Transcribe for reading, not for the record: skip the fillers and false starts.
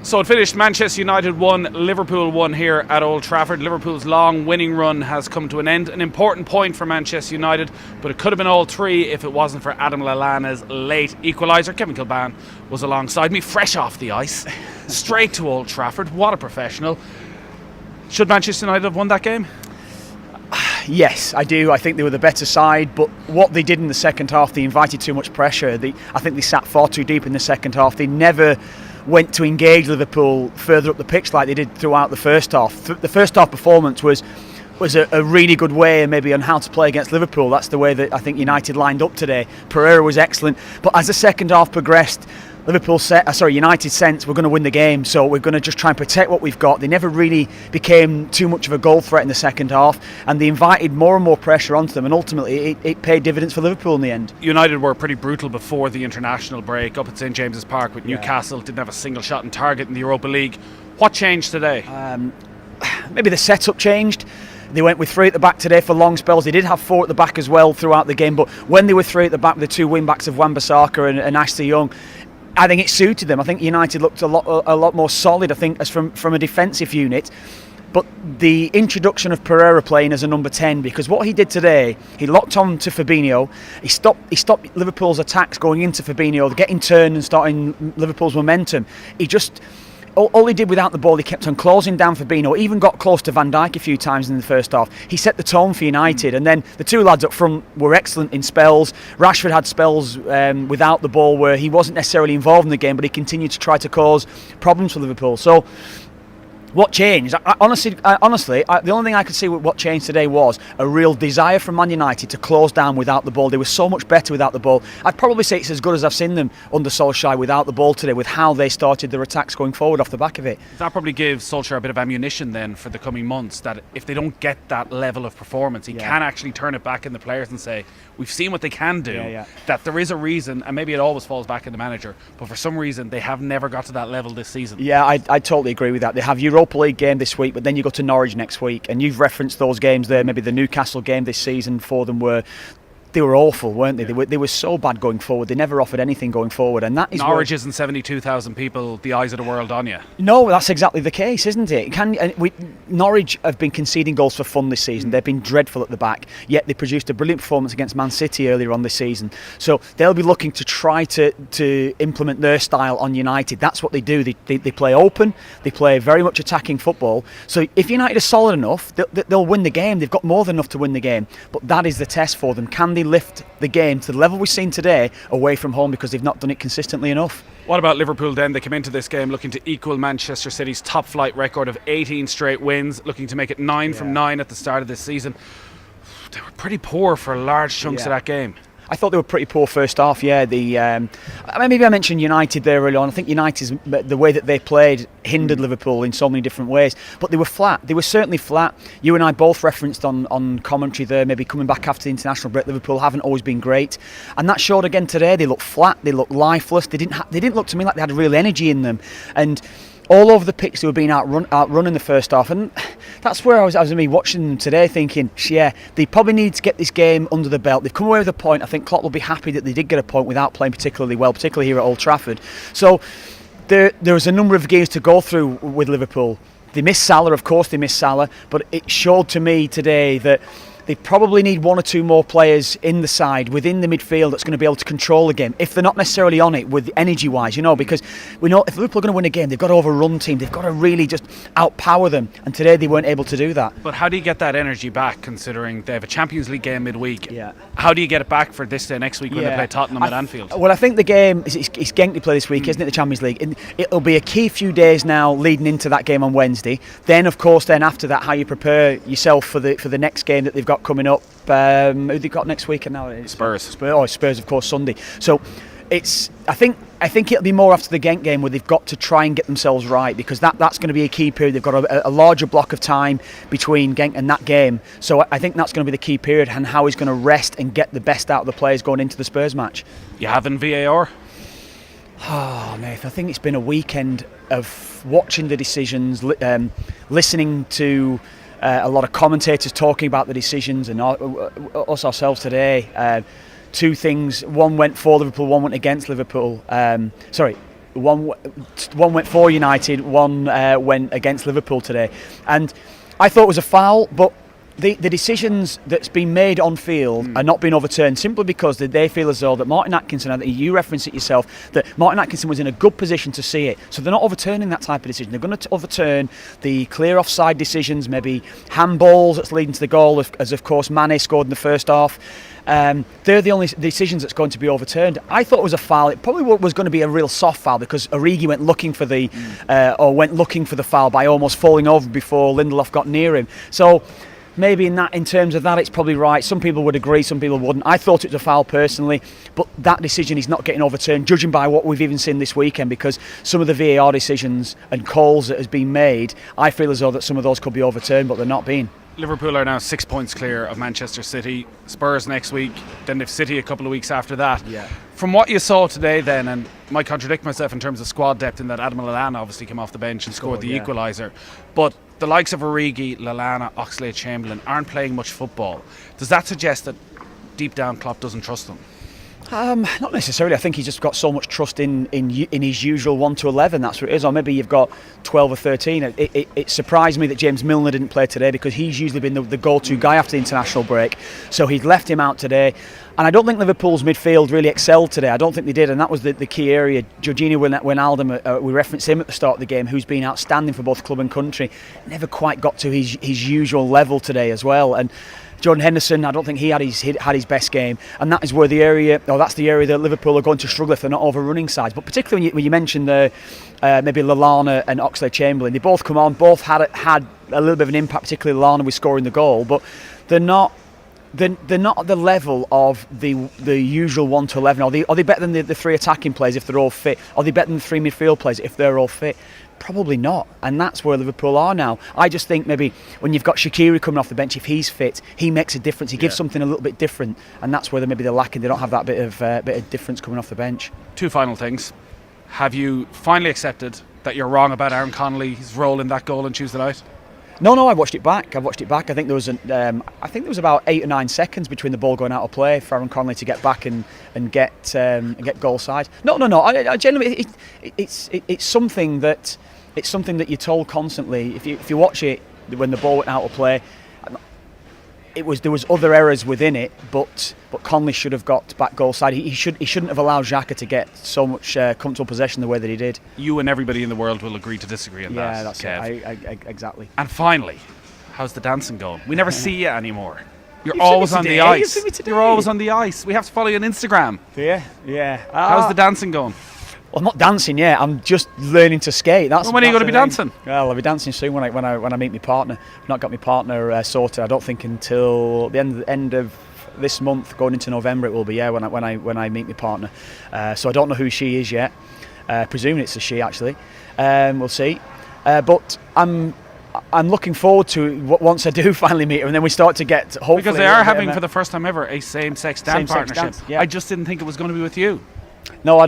So it finished Manchester United 1, Liverpool 1 here at Old Trafford. Liverpool's long winning run has come to an end. An important point for Manchester United, but it could have been all three if it wasn't for Adam Lallana's late equaliser. Kevin Kilbane was alongside me, fresh off the ice, straight to Old Trafford. What a professional. Should Manchester United have won that game? Yes, I do. I think they were the better side, but what they did in the second half, they invited too much pressure. I think they sat far too deep in the second half. They never went to engage Liverpool further up the pitch like they did throughout the first half. The first half performance was a really good way maybe on how to play against Liverpool. That's the way that I think United lined up today. Pereira was excellent, but as the second half progressed, United sense we're going to win the game, so we're going to just try and protect what we've got. They never really became too much of a goal threat in the second half, and they invited more and more pressure onto them, and ultimately it paid dividends for Liverpool in the end. United were pretty brutal before the international break up at St James's Park with Newcastle. Didn't have a single shot on target in the Europa League. What changed today? Maybe the setup changed. They went with three at the back today for long spells. They did have four at the back as well throughout the game, but when they were three at the back, the two wing backs of Wan-Bissaka and Ashley Young, I think it suited them. I think United looked a lot more solid, I think, as from a defensive unit. But the introduction of Pereira playing as a number 10, because what he did today, he locked on to Fabinho. He stopped Liverpool's attacks going into Fabinho, getting turned and starting Liverpool's momentum. All he did without the ball, he kept on closing down Fabinho, even got close to Van Dijk a few times in the first half. He set the tone for United, and then the two lads up front were excellent in spells. Rashford had spells without the ball where he wasn't necessarily involved in the game, but he continued to try to cause problems for Liverpool. So what changed? Honestly, the only thing I could see with what changed today was a real desire from Man United to close down without the ball. They were so much better without the ball. I'd probably say it's as good as I've seen them under Solskjaer without the ball today, with how they started their attacks going forward off the back of it. That probably gives Solskjaer a bit of ammunition then for the coming months, that if they don't get that level of performance, he can actually turn it back in the players and say, we've seen what they can do, that there is a reason, and maybe it always falls back in the manager, but for some reason they have never got to that level this season. Yeah, I totally agree with that. They have Europa League game this week, but then you go to Norwich next week, and you've referenced those games there. Maybe the Newcastle game this season for them they were awful, weren't they? They were so bad going forward. They never offered anything going forward, and that is Norwich isn't 72,000 people, the eyes of the world on you. No, that's exactly the case, isn't it? Norwich have been conceding goals for fun this season. They've been dreadful at the back, yet they produced a brilliant performance against Man City earlier on this season. So they'll be looking to try to implement their style on United. That's what they do. They play open. They play very much attacking football. So if United are solid enough, they'll win the game. They've got more than enough to win the game. But that is the test for them. Can they lift the game to the level we've seen today away from home, because they've not done it consistently enough? What about Liverpool then? They came into this game looking to equal Manchester City's top flight record of 18 straight wins, looking to make it 9 from 9 at the start of this season. They were pretty poor for large chunks of that game. I thought they were pretty poor first half, maybe I mentioned United there early on. I think United's, the way that they played, hindered Liverpool in so many different ways. But they were flat. They were certainly flat. You and I both referenced on commentary there, maybe coming back after the international break, Liverpool haven't always been great. And that showed again today. They looked flat. They looked lifeless. They didn't look to me like they had real energy in them. And all over the pitch, they were being outrun in the first half, and that's where I was watching them today, thinking, they probably need to get this game under the belt. They've come away with a point. I think Klopp will be happy that they did get a point without playing particularly well, particularly here at Old Trafford. So there was a number of games to go through with Liverpool. They missed Salah, of course they missed Salah, but it showed to me today that they probably need one or two more players in the side, within the midfield, that's going to be able to control the game, if they're not necessarily on it with energy-wise, because we know if Liverpool are going to win a game, they've got to overrun team, they've got to really just outpower them, and today they weren't able to do that. But how do you get that energy back, considering they have a Champions League game midweek? How do you get it back for this day next week when they play Tottenham at Anfield? Well, I think the game, it's Genk they play this week, isn't it, the Champions League? It'll be a key few days now leading into that game on Wednesday. Then, of course, after that, how you prepare yourself for the next game that they've got coming up. Who they got next week? And now Spurs, of course, Sunday. So I think it'll be more after the Genk game where they've got to try and get themselves right, because that's going to be a key period. They've got a larger block of time between Genk and that game. So I think that's going to be the key period, and how he's going to rest and get the best out of the players going into the Spurs match. You having VAR? Oh, Nath, I think it's been a weekend of watching the decisions, listening to a lot of commentators talking about the decisions, and us ourselves today. Two things: one went for Liverpool, one went against Liverpool. One went for United, one went against Liverpool today. And I thought it was a foul, but the decisions that's been made on field are not being overturned simply because they feel as though that Martin Atkinson, I think you referenced it yourself, that Martin Atkinson was in a good position to see it. So they're not overturning that type of decision. They're going to overturn the clear offside decisions, maybe handballs that's leading to the goal, as of course Mane scored in the first half. They're the only decisions that's going to be overturned. I thought it was a foul. It probably was going to be a real soft foul because Origi went looking for the foul by almost falling over before Lindelof got near him. So maybe in terms of that, it's probably right. Some people would agree, some people wouldn't. I thought it was a foul personally, but that decision is not getting overturned, judging by what we've even seen this weekend, because some of the VAR decisions and calls that has been made, I feel as though that some of those could be overturned, but they're not being. Liverpool are now 6 points clear of Manchester City. Spurs next week, then they've City a couple of weeks after that. Yeah. From what you saw today then, and I might contradict myself in terms of squad depth in that Adam Lallana obviously came off the bench and scored the equaliser, but the likes of Origi, Lallana, Oxlade-Chamberlain aren't playing much football. Does that suggest that deep down Klopp doesn't trust them? Not necessarily. I think he's just got so much trust in his usual 1 to 11. That's what it is. Or maybe you've got 12 or 13. It surprised me that James Milner didn't play today because he's usually been the go-to guy after the international break. So he'd left him out today. And I don't think Liverpool's midfield really excelled today. I don't think they did, and that was the key area. Jorginho Wijnaldum, we referenced him at the start of the game, who's been outstanding for both club and country. Never quite got to his usual level today as well. And Jordan Henderson, I don't think he had his best game, and that is where that's the area that Liverpool are going to struggle if they're not overrunning sides. But particularly when you mentioned maybe Lallana and Oxlade-Chamberlain, they both come on, both had a little bit of an impact, particularly Lallana with scoring the goal, but they're not at the level of the usual 1 to 11. Are they better than the three attacking players if they're all fit? Are they better than the three midfield players if they're all fit? Probably not, and that's where Liverpool are now. I just think maybe when you've got Shaqiri coming off the bench, if he's fit, he makes a difference. He gives something a little bit different, and that's where maybe they're lacking. They don't have that bit of difference coming off the bench. Two final things. Have you finally accepted that you're wrong about Aaron Connolly's role in that goal on Tuesday night? No, I watched it back. I think there was about 8 or 9 seconds between the ball going out of play for Aaron Connolly to get back and get goal side. No. I genuinely, it's something that you're told constantly. If you watch it when the ball went out of play, there was other errors within it, but Connolly should have got back goal side. He shouldn't have allowed Xhaka to get so much comfortable possession the way that he did. You and everybody in the world will agree to disagree on that. Yeah, that's Kev. it. Exactly. And finally, how's the dancing going? We never see you anymore. You're always on the ice. You're always on the ice. We have to follow you on Instagram. Yeah. How's the dancing going? Well, I'm not dancing yet. I'm just learning to skate. When are you going to be dancing? Well, I'll be dancing soon when I meet my partner. I've not got my partner sorted. I don't think until the end of this month, going into November, it will be. Yeah, when I meet my partner. So I don't know who she is yet. Presuming it's a she actually. We'll see. But I'm looking forward to once I do finally meet her, and then we start to get hopefully. Because they are having for the first time ever a same-sex dance partnership. Yeah. I just didn't think it was going to be with you. No, I don't.